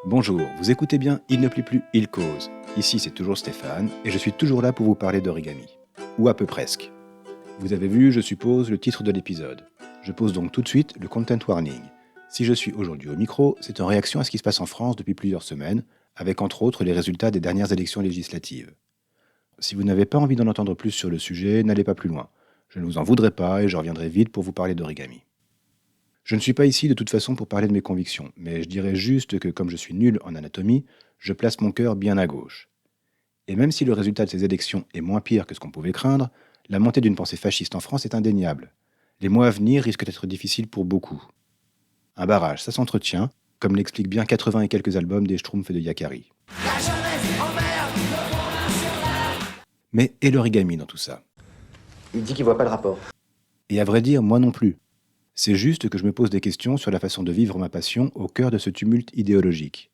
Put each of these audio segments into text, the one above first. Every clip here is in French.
Bonjour, vous écoutez bien Il ne plie plus, il cause. Ici c'est toujours Stéphane et je suis toujours là pour vous parler d'origami. Ou à peu presque. Vous avez vu, je suppose, le titre de l'épisode. Je pose donc tout de suite le content warning. Si je suis aujourd'hui au micro, c'est en réaction à ce qui se passe en France depuis plusieurs semaines, avec entre autres les résultats des dernières élections législatives. Si vous n'avez pas envie d'en entendre plus sur le sujet, n'allez pas plus loin. Je ne vous en voudrais pas et je reviendrai vite pour vous parler d'origami. Je ne suis pas ici de toute façon pour parler de mes convictions, mais je dirais juste que comme je suis nul en anatomie, je place mon cœur bien à gauche. Et même si le résultat de ces élections est moins pire que ce qu'on pouvait craindre, la montée d'une pensée fasciste en France est indéniable. Les mois à venir risquent d'être difficiles pour beaucoup. Un barrage, ça s'entretient, comme l'expliquent bien 80 et quelques albums des Schtroumpfs et de Yakari. Mais et l'origami dans tout ça? Il dit qu'il voit pas le rapport. Et à vrai dire, moi non plus. C'est juste que je me pose des questions sur la façon de vivre ma passion au cœur de ce tumulte idéologique.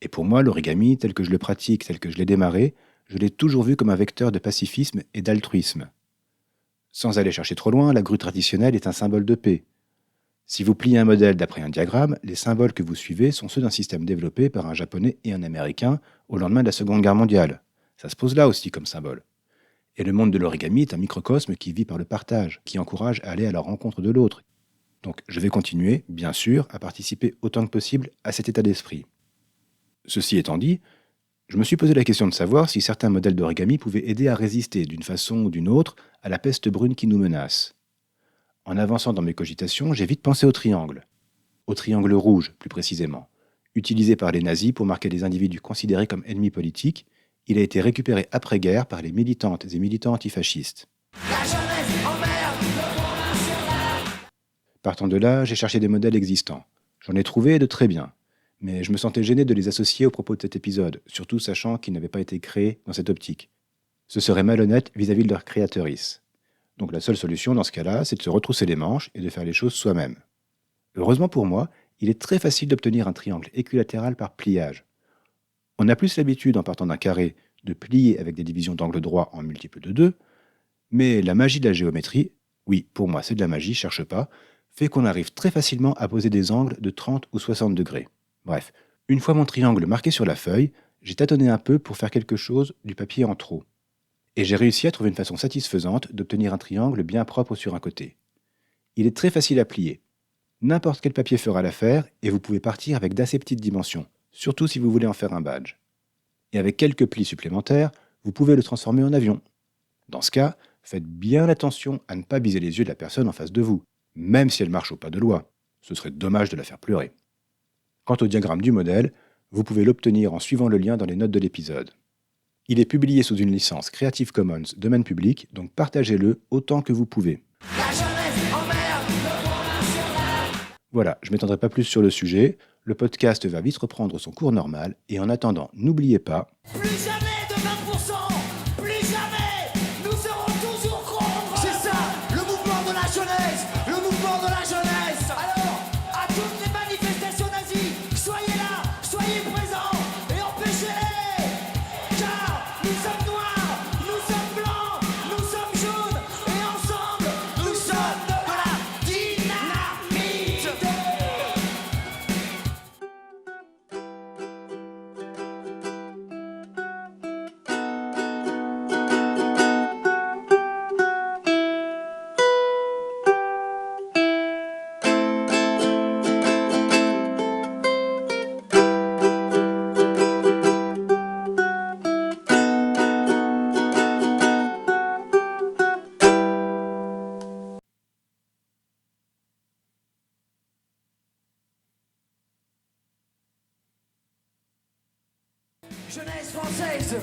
Et pour moi, l'origami, tel que je le pratique, tel que je l'ai démarré, je l'ai toujours vu comme un vecteur de pacifisme et d'altruisme. Sans aller chercher trop loin, la grue traditionnelle est un symbole de paix. Si vous pliez un modèle d'après un diagramme, les symboles que vous suivez sont ceux d'un système développé par un Japonais et un Américain au lendemain de la Seconde Guerre mondiale. Ça se pose là aussi comme symbole. Et le monde de l'origami est un microcosme qui vit par le partage, qui encourage à aller à la rencontre de l'autre. Donc je vais continuer, bien sûr, à participer autant que possible à cet état d'esprit. Ceci étant dit, je me suis posé la question de savoir si certains modèles d'origami pouvaient aider à résister d'une façon ou d'une autre à la peste brune qui nous menace. En avançant dans mes cogitations, j'ai vite pensé au triangle rouge plus précisément. Utilisé par les nazis pour marquer les individus considérés comme ennemis politiques, il a été récupéré après-guerre par les militantes et militants antifascistes. Partant de là, j'ai cherché des modèles existants. J'en ai trouvé de très bien. Mais je me sentais gêné de les associer au propos de cet épisode, surtout sachant qu'ils n'avaient pas été créés dans cette optique. Ce serait malhonnête vis-à-vis de leur créatrice. Donc la seule solution dans ce cas-là, c'est de se retrousser les manches et de faire les choses soi-même. Heureusement pour moi, il est très facile d'obtenir un triangle équilatéral par pliage. On a plus l'habitude, en partant d'un carré, de plier avec des divisions d'angle droit en multiples de 2, mais la magie de la géométrie, oui, pour moi c'est de la magie, cherche pas, fait qu'on arrive très facilement à poser des angles de 30 ou 60 degrés. Bref, une fois mon triangle marqué sur la feuille, j'ai tâtonné un peu pour faire quelque chose du papier en trop. Et j'ai réussi à trouver une façon satisfaisante d'obtenir un triangle bien propre sur un côté. Il est très facile à plier. N'importe quel papier fera l'affaire et vous pouvez partir avec d'assez petites dimensions, surtout si vous voulez en faire un badge. Et avec quelques plis supplémentaires, vous pouvez le transformer en avion. Dans ce cas, faites bien attention à ne pas biser les yeux de la personne en face de vous, même si elle marche au pas de loi. Ce serait dommage de la faire pleurer. Quant au diagramme du modèle, vous pouvez l'obtenir en suivant le lien dans les notes de l'épisode. Il est publié sous une licence Creative Commons domaine public, donc partagez-le autant que vous pouvez. Voilà, je ne m'étendrai pas plus sur le sujet, le podcast va vite reprendre son cours normal, et en attendant, n'oubliez pas... Plus jamais de 20%, plus jamais, nous serons toujours contre. C'est ça, le mouvement de la jeunesse, le mouvement de la jeunesse. Alors, à toutes les manifestations nazies, soyez là, soyez présents et empêchez-les. Car nous sommes noirs, nous sommes blancs, nous sommes jaunes et ensemble, nous sommes de la dynamite. Jeunesse française,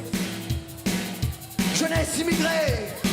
jeunesse immigrée.